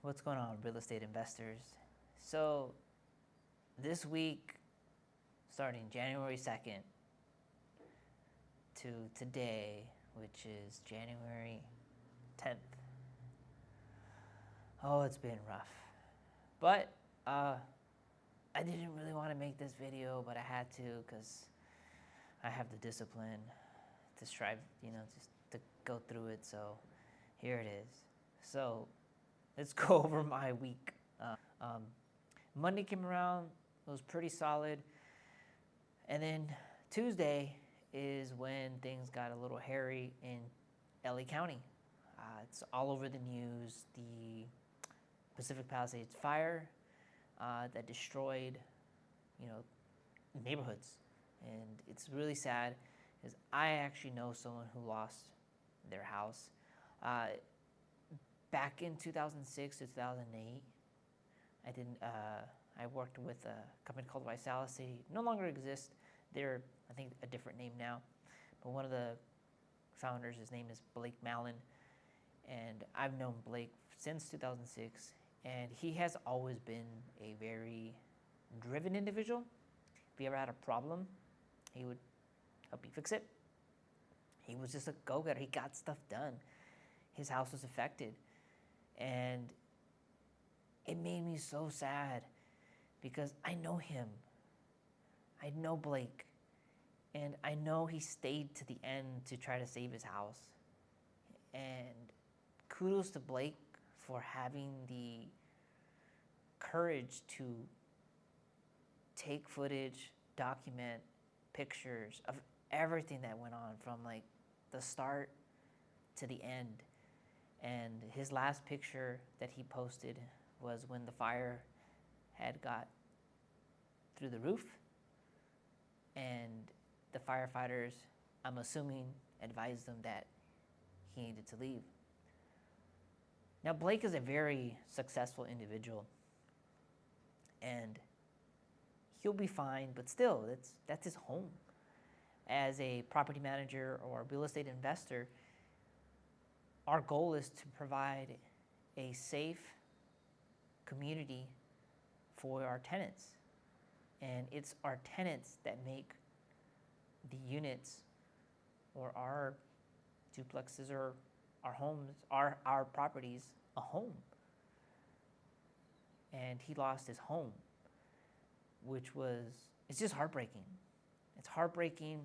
What's going on, real estate investors? So, this week, starting January 2nd to today, which is January 10th, oh, it's been rough. But I didn't really want to make this video, but I had to because I have the discipline to strive, just to go through it. So, here it is. So, let's go over my week. Monday came around, it was pretty solid. And then Tuesday is when things got a little hairy in LA County. It's all over the news. The Pacific Palisades fire that destroyed, neighborhoods. And it's really sad because I actually know someone who lost their house. Back in 2006 to 2008, I worked with a company called Visalis. They no longer exist. They're, I think, a different name now. But one of the founders, his name is Blake Mallen. And I've known Blake since 2006. And he has always been a very driven individual. If he ever had a problem, he would help you fix it. He was just a go-getter. He got stuff done. His house was affected. And it made me so sad because I know him. I know Blake. And I know he stayed to the end to try to save his house. And kudos to Blake for having the courage to take footage, document pictures of everything that went on from like the start to the end. And his last picture that he posted was when the fire had got through the roof and the firefighters, I'm assuming, advised him that he needed to leave. Now, Blake is a very successful individual and he'll be fine, but still, that's his home. As a property manager or a real estate investor, our goal is to provide a safe community for our tenants. And it's our tenants that make the units or our duplexes or our homes, our properties, a home. And he lost his home, it's just heartbreaking. It's heartbreaking.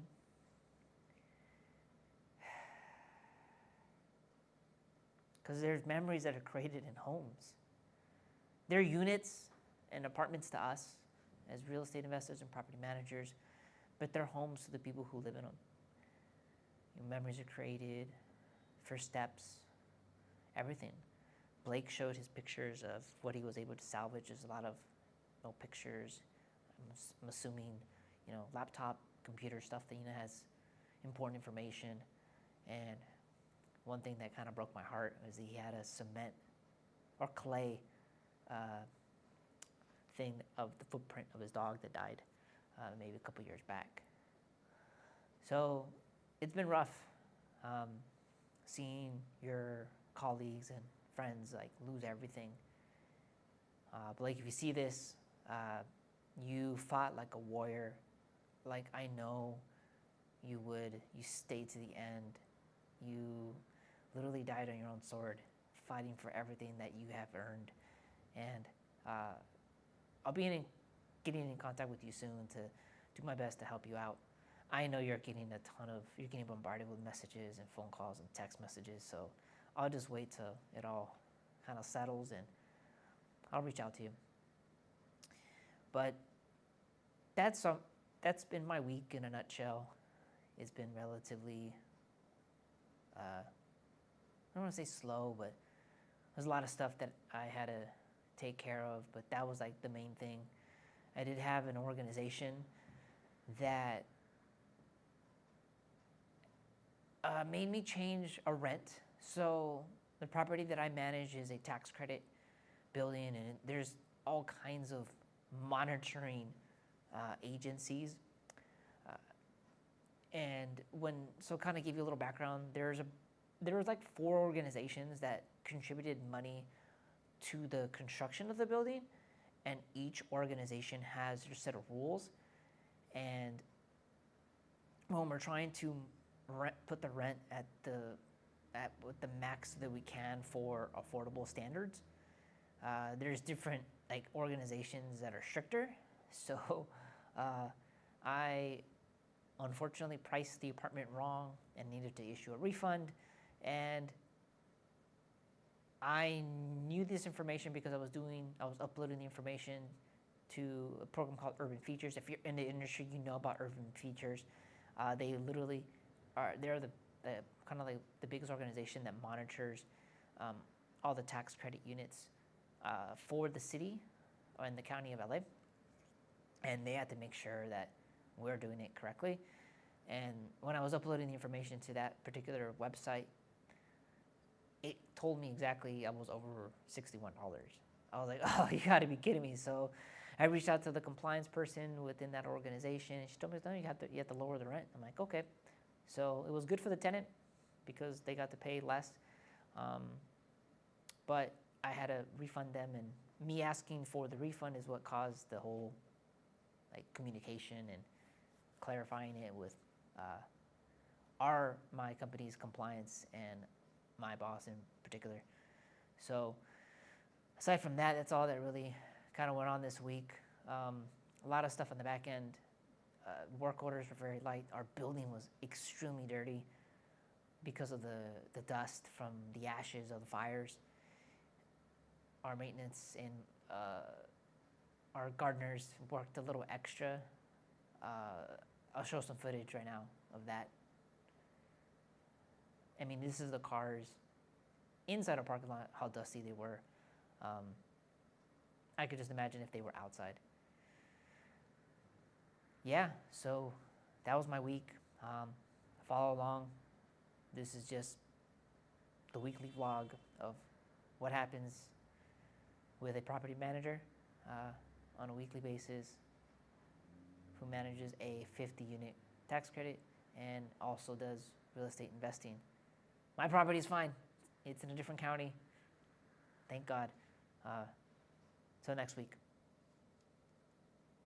Because there's memories that are created in homes. They're units and apartments to us as real estate investors and property managers, but they're homes to the people who live in them. Memories are created, first steps, everything. Blake showed his pictures of what he was able to salvage. There's a lot of pictures. I'm assuming, laptop, computer stuff that has important information. And one thing that kind of broke my heart was he had a cement or clay thing of the footprint of his dog that died maybe a couple years back. So it's been rough seeing your colleagues and friends lose everything. Blake, if you see this, you fought like a warrior. Like I know you would. You stayed to the end. You literally died on your own sword, fighting for everything that you have earned. And I'll be getting in contact with you soon to do my best to help you out. I know you're getting bombarded with messages and phone calls and text messages, so I'll just wait till it all kind of settles and I'll reach out to you. But that's been my week in a nutshell. It's been relatively, I don't want to say slow, but there's a lot of stuff that I had to take care of, but that was the main thing. I did have an organization that made me change a rent. So the property that I manage is a tax credit building, and there's all kinds of monitoring agencies. So kind of give you a little background, there was 4 organizations that contributed money to the construction of the building, and each organization has their set of rules. And when we're trying to put the rent at with the max that we can for affordable standards, there's different like organizations that are stricter. So I unfortunately priced the apartment wrong and needed to issue a refund. And I knew this information because I was uploading the information to a program called Urban Features. If you're in the industry, you know about Urban Features. They literally they're the kind of like the biggest organization that monitors all the tax credit units for the city or in the county of LA. And they had to make sure that we're doing it correctly. And when I was uploading the information to that particular website, it told me exactly I was over $61. I was like, oh, you got to be kidding me. So I reached out to the compliance person within that organization, and she told me, no, you have to lower the rent. I'm like, okay. So it was good for the tenant because they got to pay less. But I had to refund them, and me asking for the refund is what caused the whole like communication and clarifying it with my company's compliance and my boss in particular. So aside from that, that's all that really kind of went on this week. A lot of stuff on the back end. Work orders were very light. Our building was extremely dirty because of the dust from the ashes of the fires. Our maintenance and our gardeners worked a little extra. I'll show some footage right now of that. I mean, this is the cars inside a parking lot, how dusty they were. I could just imagine if they were outside. Yeah, so that was my week. Follow along. This is just the weekly vlog of what happens with a property manager on a weekly basis who manages a 50-unit tax credit and also does real estate investing. My property is fine. It's in a different county. Thank God. Till next week.